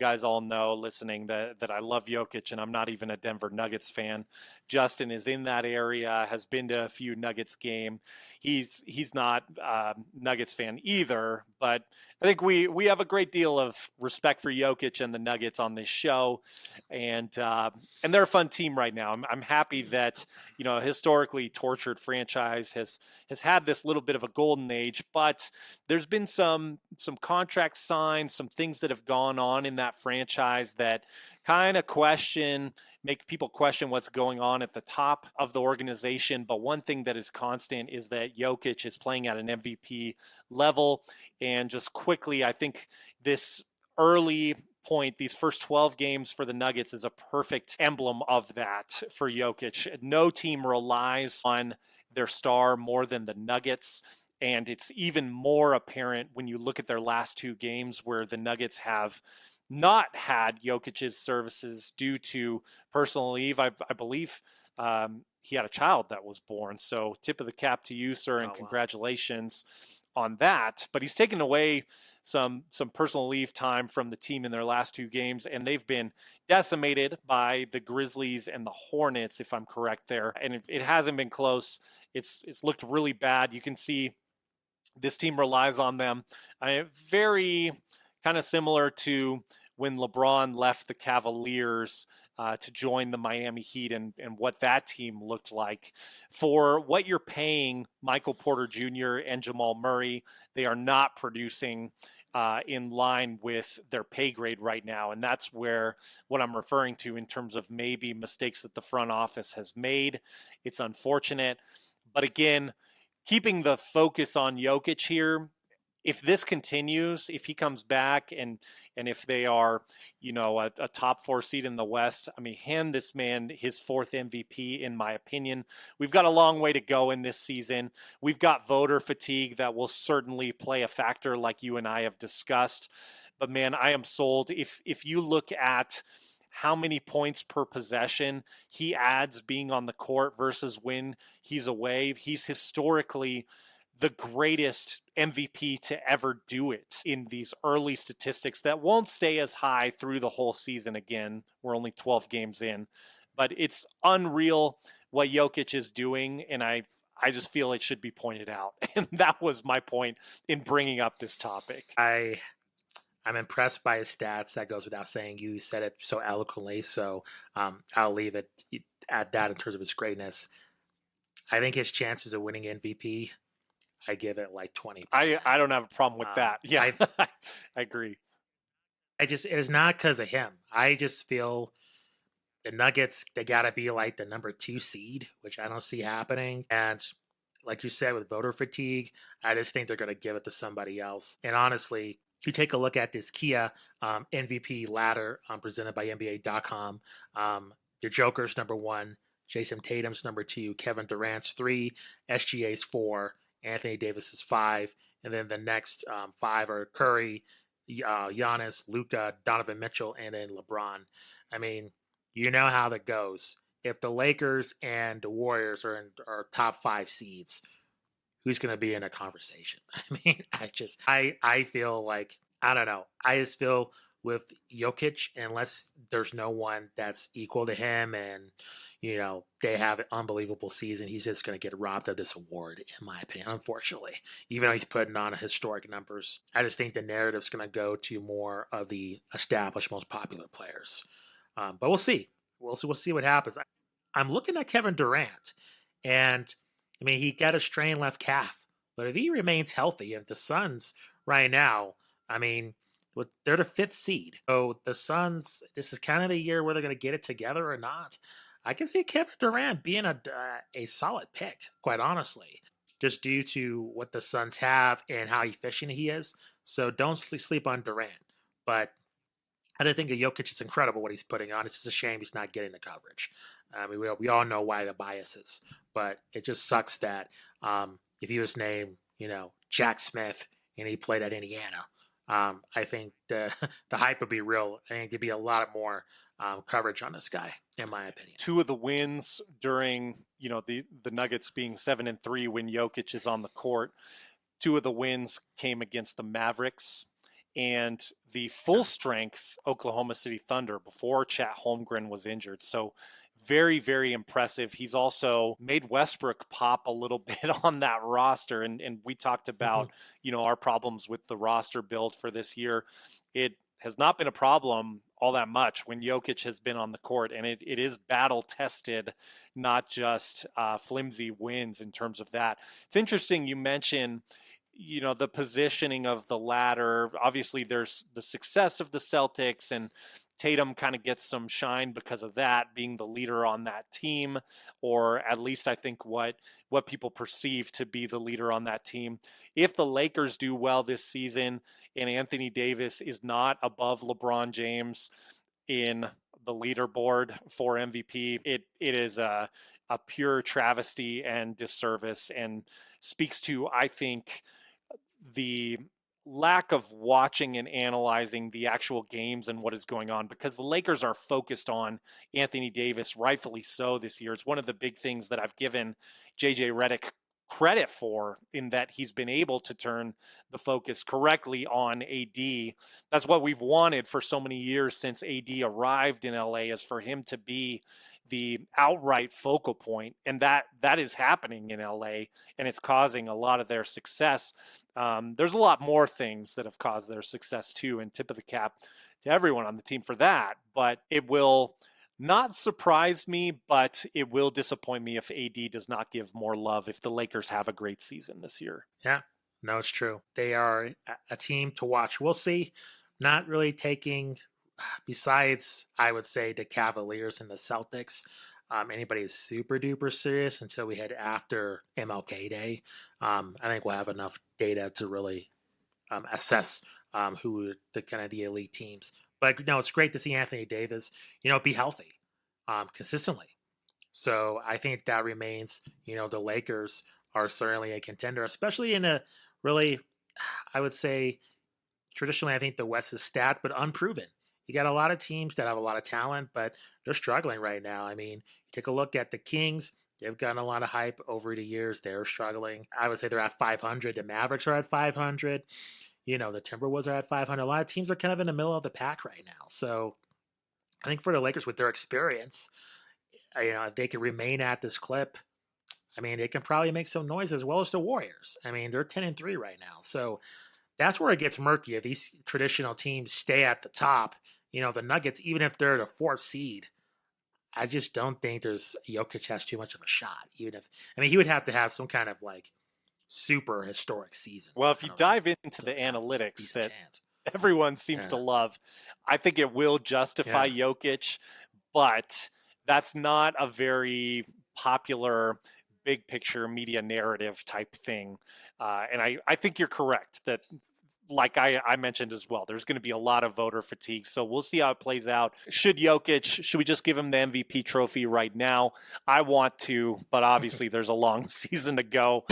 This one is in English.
guys all know listening that I love Jokic, and I'm not even a Denver Nuggets fan. Justin is in that area, has been to a few Nuggets game. He's not a Nuggets fan either, but I think we have a great deal of respect for Jokic and the Nuggets on this show, and they're a fun team right now. I'm happy that a historically tortured franchise has had this little bit of a golden age, but there's been some contract signs, some things that have gone on in that franchise that kind of make people question what's going on at the top of the organization. But one thing that is constant is that Jokic is playing at an MVP level. And just quickly, I think this early point, these first 12 games for the Nuggets is a perfect emblem of that for Jokic. No team relies on their star more than the Nuggets. And it's even more apparent when you look at their last two games where the Nuggets have not had Jokic's services due to personal leave. I believe he had a child that was born. So tip of the cap to you, sir, and congratulations on that. But he's taken away some personal leave time from the team in their last two games, and they've been decimated by the Grizzlies and the Hornets, if I'm correct there. And it hasn't been close. It's looked really bad. You can see this team relies on them. Very kind of similar to when LeBron left the Cavaliers to join the Miami Heat and what that team looked like. For what you're paying Michael Porter Jr. and Jamal Murray, they are not producing in line with their pay grade right now. And that's what I'm referring to in terms of maybe mistakes that the front office has made. It's unfortunate. But again, keeping the focus on Jokic here, if this continues, if he comes back and if they are, a top 4 seed in the West, hand this man his 4th MVP, in my opinion. We've got a long way to go in this season. We've got voter fatigue that will certainly play a factor, like you and I have discussed. But man, I am sold. If you look at how many points per possession he adds being on the court versus when he's away, he's historically the greatest MVP to ever do it in these early statistics that won't stay as high through the whole season. Again, we're only 12 games in, but it's unreal what Jokic is doing, and I just feel it should be pointed out. And that was my point in bringing up this topic. I'm impressed by his stats. That goes without saying. You said it so eloquently, so I'll leave it at that in terms of his greatness. I think his chances of winning MVP, I give it like 20%. I don't have a problem with that. Yeah, I agree. It is not because of him. I just feel the Nuggets, they got to be like the number 2 seed, which I don't see happening. And like you said, with voter fatigue, I just think they're going to give it to somebody else. And honestly, you take a look at this Kia MVP ladder presented by NBA.com. The Joker's number 1, Jason Tatum's number 2, Kevin Durant's 3, SGA's 4, Anthony Davis is 5, and then the next 5 are Curry, Giannis, Luka, Donovan Mitchell, and then LeBron. You know how that goes. If the Lakers and the Warriors are top 5 seeds, who's going to be in a conversation? I feel like, I don't know. I just feel with Jokic, unless there's no one that's equal to him and, they have an unbelievable season, he's just going to get robbed of this award, in my opinion, unfortunately. Even though he's putting on historic numbers, I just think the narrative's going to go to more of the established, most popular players. But we'll see. We'll see what happens. I'm looking at Kevin Durant, and he got a strained left calf. But if he remains healthy, and the Suns right now, they're the 5th seed. So the Suns, this is kind of the year where they're going to get it together or not. I can see Kevin Durant being a solid pick, quite honestly, just due to what the Suns have and how efficient he is. So don't sleep on Durant. But I think Jokic is incredible what he's putting on. It's just a shame he's not getting the coverage. We all know why the bias is, but it just sucks that if he was named, Jack Smith and he played at Indiana, I think the hype would be real. I think there'd be a lot more coverage on this guy, in my opinion. 2 of the wins during, the Nuggets being 7-3 when Jokic is on the court, 2 of the wins came against the Mavericks and the full strength Oklahoma City Thunder before Chet Holmgren was injured. So very, very impressive. He's also made Westbrook pop a little bit on that roster. And we talked about, our problems with the roster build for this year. It has not been a problem all that much when Jokic has been on the court, and it is battle tested, not just flimsy wins in terms of that. It's interesting you mention, the positioning of the ladder. Obviously, there's the success of the Celtics, and Tatum kind of gets some shine because of that, being the leader on that team, or at least I think what people perceive to be the leader on that team. If the Lakers do well this season and Anthony Davis is not above LeBron James in the leaderboard for MVP, it is a pure travesty and disservice, and speaks to, I think, the lack of watching and analyzing the actual games and what is going on, because the Lakers are focused on Anthony Davis, rightfully so, this year. It's one of the big things that I've given JJ Redick credit for, in that he's been able to turn the focus correctly on AD. That's what we've wanted for so many years since AD arrived in LA, is for him to be the outright focal point, and that is happening in LA, and it's causing a lot of their success. There's a lot more things that have caused their success too, and tip of the cap to everyone on the team for that. But it will not surprise me, but it will disappoint me if AD does not give more love if the Lakers have a great season this year. Yeah, no, it's true. They are a team to watch. We'll see. Not really taking, besides, I would say, the Cavaliers and the Celtics, anybody is super duper serious until we head after MLK Day. I think we'll have enough data to really assess who the kind of the elite teams. But no, it's great to see Anthony Davis, be healthy consistently. So I think that remains, the Lakers are certainly a contender, especially in a really, I would say, traditionally, I think the West is stacked but unproven. You got a lot of teams that have a lot of talent, but they're struggling right now. I mean, take a look at the Kings. They've gotten a lot of hype over the years. They're struggling. I would say they're at 500. The Mavericks are at 500. The Timberwolves are at 500. A lot of teams are kind of in the middle of the pack right now. So I think for the Lakers, with their experience, if they can remain at this clip, I mean, they can probably make some noise, as well as the Warriors. I mean, they're 10-3 right now. So that's where it gets murky. If these traditional teams stay at the top, the Nuggets, even if they're the fourth seed, I just don't think Jokic has too much of a shot. Even if, he would have to have some kind of super historic season. Well, if you dive into the analytics that everyone seems to love, I think it will justify Jokic, but that's not a very popular big picture media narrative type thing. And I think you're correct that, like I mentioned as well, there's going to be a lot of voter fatigue. So we'll see how it plays out. Should we just give him the MVP trophy right now? I want to, but obviously there's a long season to go.